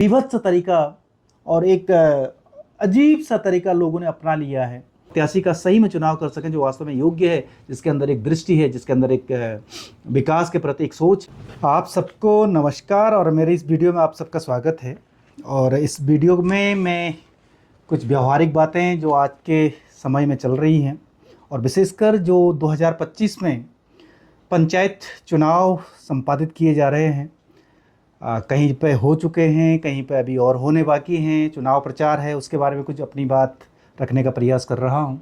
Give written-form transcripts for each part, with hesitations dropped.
विभत्स तरीका और एक अजीब सा तरीका लोगों ने अपना लिया है। प्रत्याशी का सही में चुनाव कर सकें जो वास्तव में योग्य है, जिसके अंदर एक दृष्टि है, जिसके अंदर एक विकास के प्रति एक सोच। आप सबको नमस्कार और मेरे इस वीडियो में आप सबका स्वागत है। और इस वीडियो में मैं कुछ व्यवहारिक बातें जो आज के समय में चल रही हैं और विशेषकर जो 2025 में पंचायत चुनाव संपादित किए जा रहे हैं, कहीं पे हो चुके हैं, कहीं पे अभी और होने बाकी हैं, चुनाव प्रचार है, उसके बारे में कुछ अपनी बात रखने का प्रयास कर रहा हूं।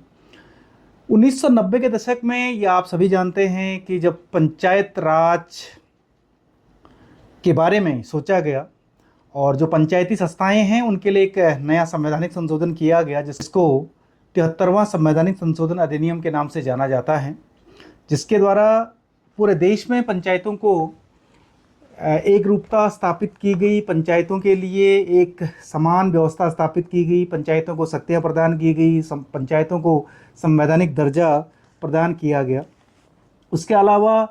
1990 के दशक में ये आप सभी जानते हैं कि जब पंचायत राज के बारे में सोचा गया और जो पंचायती संस्थाएं हैं उनके लिए एक नया संवैधानिक संशोधन किया गया, जिसको 73वां संवैधानिक संशोधन अधिनियम के नाम से जाना जाता है, जिसके द्वारा पूरे देश में पंचायतों को एक रूपता स्थापित की गई, पंचायतों के लिए एक समान व्यवस्था स्थापित की गई, पंचायतों को शक्तियाँ प्रदान की गई, पंचायतों को संवैधानिक दर्जा प्रदान किया गया। उसके अलावा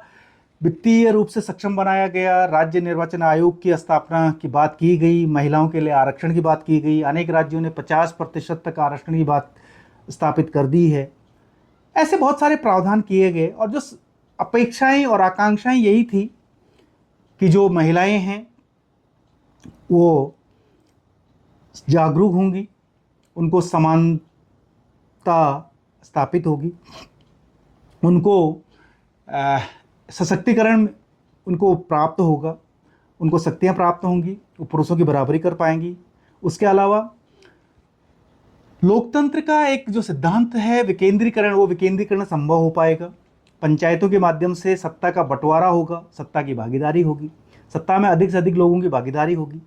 वित्तीय रूप से सक्षम बनाया गया, राज्य निर्वाचन आयोग की स्थापना की बात की गई, महिलाओं के लिए आरक्षण की बात की गई, अनेक राज्यों ने 50% तक आरक्षण की बात स्थापित कर दी है। ऐसे बहुत सारे प्रावधान किए गए और जो अपेक्षाएं और आकांक्षाएं यही थी कि जो महिलाएं हैं वो जागरूक होंगी, उनको समानता स्थापित होगी, उनको सशक्तिकरण उनको प्राप्त होगा, उनको शक्तियां प्राप्त होंगी, वो पुरुषों की बराबरी कर पाएंगी। उसके अलावा लोकतंत्र का एक जो सिद्धांत है विकेंद्रीकरण, वो विकेंद्रीकरण संभव हो पाएगा। पंचायतों के माध्यम से सत्ता का बंटवारा होगा, सत्ता की भागीदारी होगी, सत्ता में अधिक से अधिक लोगों की भागीदारी होगी।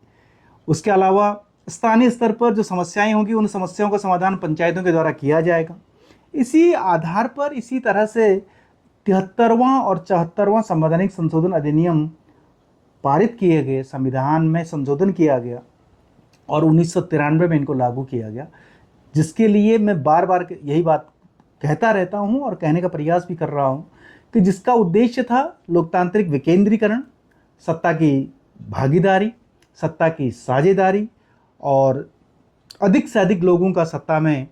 उसके अलावा स्थानीय स्तर पर जो समस्याएं होंगी उन समस्याओं का समाधान पंचायतों के द्वारा किया जाएगा। इसी आधार पर इसी तरह से 73वां और 74वां संवैधानिक संशोधन अधिनियम पारित किए गए, संविधान में संशोधन किया गया और 1993 में इनको लागू किया गया, जिसके लिए मैं बार बार यही बात कहता रहता हूं और कहने का प्रयास भी कर रहा हूं कि जिसका उद्देश्य था लोकतांत्रिक विकेंद्रीकरण, सत्ता की भागीदारी, सत्ता की साझेदारी और अधिक से अधिक लोगों का सत्ता में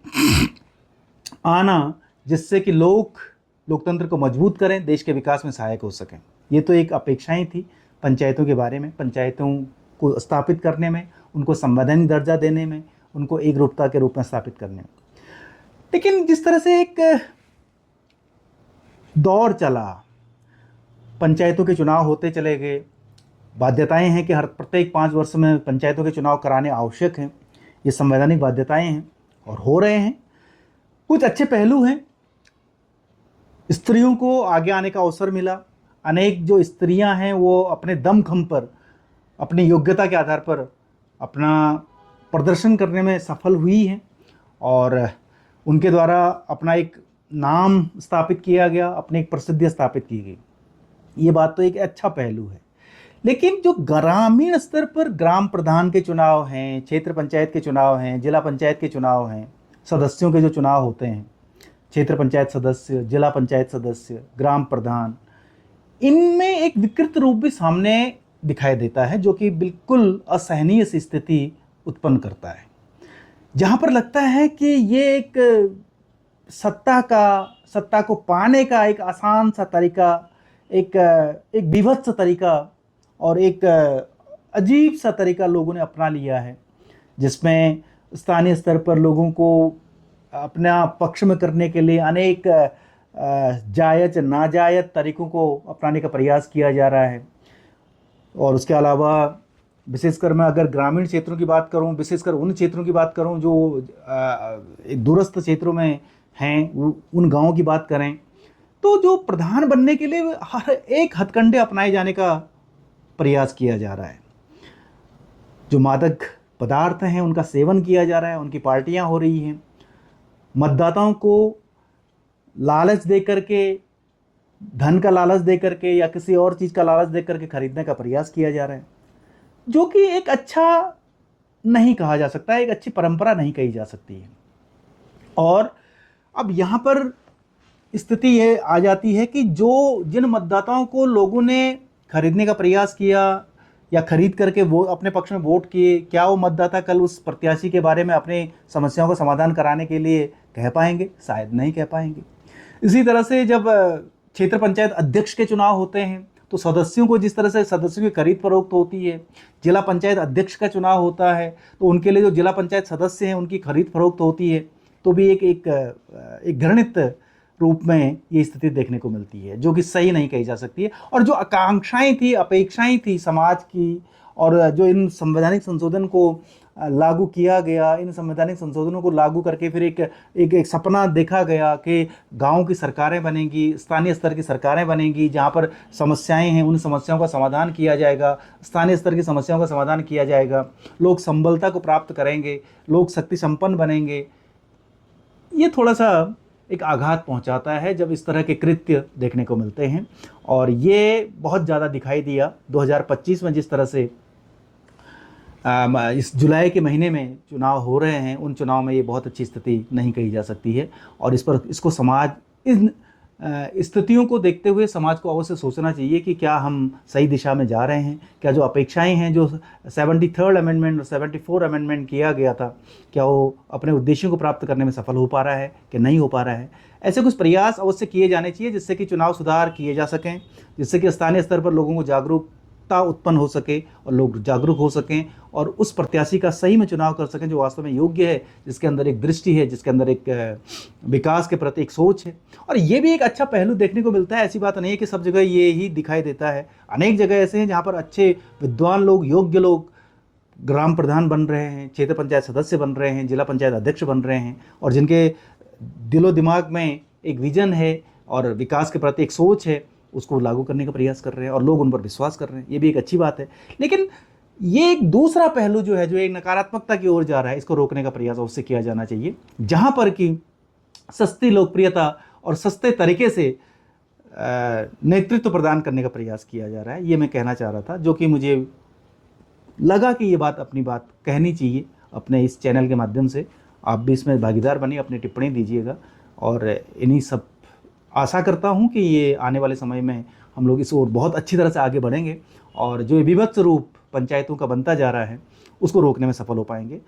आना, जिससे कि लोकतंत्र को मजबूत करें, देश के विकास में सहायक हो सकें। ये तो एक अपेक्षाएं थी पंचायतों के बारे में, पंचायतों को स्थापित करने में, उनको संवैधानिक दर्जा देने में, उनको एक रूपता के रूप में स्थापित करने में। लेकिन जिस तरह से एक दौर चला, पंचायतों के चुनाव होते चले गए, बाध्यताएं हैं कि हर प्रत्येक 5 वर्ष में पंचायतों के चुनाव कराने आवश्यक हैं, ये संवैधानिक बाध्यताएं हैं और हो रहे हैं। कुछ अच्छे पहलू हैं, स्त्रियों को आगे आने का अवसर मिला, अनेक जो स्त्रियां हैं वो अपने दमखम पर, अपनी योग्यता के आधार पर अपना प्रदर्शन करने में सफल हुई हैं और उनके द्वारा अपना एक नाम स्थापित किया गया, अपनी एक प्रसिद्धि स्थापित की गई। ये बात तो एक अच्छा पहलू है। लेकिन जो ग्रामीण स्तर पर ग्राम प्रधान के चुनाव हैं, क्षेत्र पंचायत के चुनाव हैं, जिला पंचायत के चुनाव हैं, सदस्यों के जो चुनाव होते हैं, क्षेत्र पंचायत सदस्य, जिला पंचायत सदस्य, ग्राम प्रधान, इनमें एक विकृत रूप भी सामने दिखाई देता है, जो कि बिल्कुल असहनीय सी स्थिति उत्पन्न करता है, जहां पर लगता है कि ये एक सत्ता को पाने का एक आसान सा तरीका, एक विभत्स तरीका और एक अजीब सा तरीका लोगों ने अपना लिया है, जिसमें स्थानीय स्तर पर लोगों को अपना पक्ष में करने के लिए अनेक जायज नाजायज तरीकों को अपनाने का प्रयास किया जा रहा है। और उसके अलावा विशेषकर मैं अगर ग्रामीण क्षेत्रों की बात करूं, विशेषकर उन क्षेत्रों की बात करूं जो दूरस्थ क्षेत्रों में हैं, उन गांवों की बात करें, तो जो प्रधान बनने के लिए हर एक हथकंडे अपनाए जाने का प्रयास किया जा रहा है। जो मादक पदार्थ हैं उनका सेवन किया जा रहा है, उनकी पार्टियां हो रही हैं, मतदाताओं को लालच दे करके, धन का लालच दे करके या किसी और चीज़ का लालच दे करके खरीदने का प्रयास किया जा रहा है, जो कि एक अच्छा नहीं कहा जा सकता है, एक अच्छी परंपरा नहीं कही जा सकती है। और अब यहाँ पर स्थिति ये आ जाती है कि जिन मतदाताओं को लोगों ने खरीदने का प्रयास किया, या खरीद करके वो अपने पक्ष में वोट किए, क्या वो मतदाता कल उस प्रत्याशी के बारे में अपनी समस्याओं का समाधान कराने के लिए कह पाएंगे? शायद नहीं कह पाएंगे। इसी तरह से जब क्षेत्र पंचायत अध्यक्ष के चुनाव होते हैं तो सदस्यों को जिस तरह से सदस्यों की खरीद फरोख्त होती है, जिला पंचायत अध्यक्ष का चुनाव होता है तो उनके लिए जो जिला पंचायत सदस्य हैं उनकी खरीद फरोख्त होती है, तो भी एक घृणित रूप में ये स्थिति देखने को मिलती है, जो कि सही नहीं कही जा सकती है। और जो आकांक्षाएं थी, अपेक्षाएं थी समाज की, और जो इन संवैधानिक संशोधन को लागू किया गया, इन संवैधानिक संशोधनों को लागू करके फिर एक सपना देखा गया कि गांव की सरकारें बनेंगी, स्थानीय स्तर की सरकारें बनेंगी, जहां पर समस्याएं हैं उन समस्याओं का समाधान किया जाएगा, स्थानीय स्तर की समस्याओं का समाधान किया जाएगा, लोग संबलता को प्राप्त करेंगे, लोग शक्ति संपन्न बनेंगे। ये थोड़ा सा एक आघात पहुंचाता है जब इस तरह के कृत्य देखने को मिलते हैं, और ये बहुत ज़्यादा दिखाई दिया 2025 में। जिस तरह से इस जुलाई के महीने में चुनाव हो रहे हैं, उन चुनाव में ये बहुत अच्छी स्थिति नहीं कही जा सकती है, और इसको समाज इन स्थितियों को देखते हुए समाज को अवश्य सोचना चाहिए कि क्या हम सही दिशा में जा रहे हैं, क्या जो अपेक्षाएं हैं, जो 73rd अमेंडमेंट और 74 अमेंडमेंट किया गया था, क्या वो अपने उद्देश्यों को प्राप्त करने में सफल हो पा रहा है कि नहीं हो पा रहा है। ऐसे कुछ प्रयास अवश्य किए जाने चाहिए जिससे कि चुनाव सुधार किए जा सकें, जिससे कि स्थानीय स्तर पर लोगों को जागरूकता उत्पन्न हो सके और लोग जागरूक हो सकें और उस प्रत्याशी का सही में चुनाव कर सकें जो वास्तव में योग्य है, जिसके अंदर एक दृष्टि है, जिसके अंदर एक विकास के प्रति एक सोच है। और ये भी एक अच्छा पहलू देखने को मिलता है, ऐसी बात नहीं है कि सब जगह ये ही दिखाई देता है। अनेक जगह ऐसे हैं जहाँ पर अच्छे विद्वान लोग, योग्य लोग ग्राम प्रधान बन रहे हैं, क्षेत्र पंचायत सदस्य बन रहे हैं, जिला पंचायत अध्यक्ष बन रहे हैं, और जिनके दिलो दिमाग में एक विजन है और विकास के प्रति एक सोच है, उसको लागू करने का प्रयास कर रहे हैं और लोग उन पर विश्वास कर रहे हैं। ये भी एक अच्छी बात है। लेकिन ये एक दूसरा पहलू जो है, जो एक नकारात्मकता की ओर जा रहा है, इसको रोकने का प्रयास अवश्य किया जाना चाहिए, जहाँ पर कि सस्ती लोकप्रियता और सस्ते तरीके से नेतृत्व प्रदान करने का प्रयास किया जा रहा है। ये मैं कहना चाह रहा था, जो कि मुझे लगा कि ये अपनी बात कहनी चाहिए अपने इस चैनल के माध्यम से। आप भी इसमें भागीदार बनिए, अपनी टिप्पणी दीजिएगा, और इन्हीं सब आशा करता हूँ कि ये आने वाले समय में हम लोग इस ओर बहुत अच्छी तरह से आगे बढ़ेंगे और जो विभत्स रूप पंचायतों का बनता जा रहा है उसको रोकने में सफल हो पाएंगे।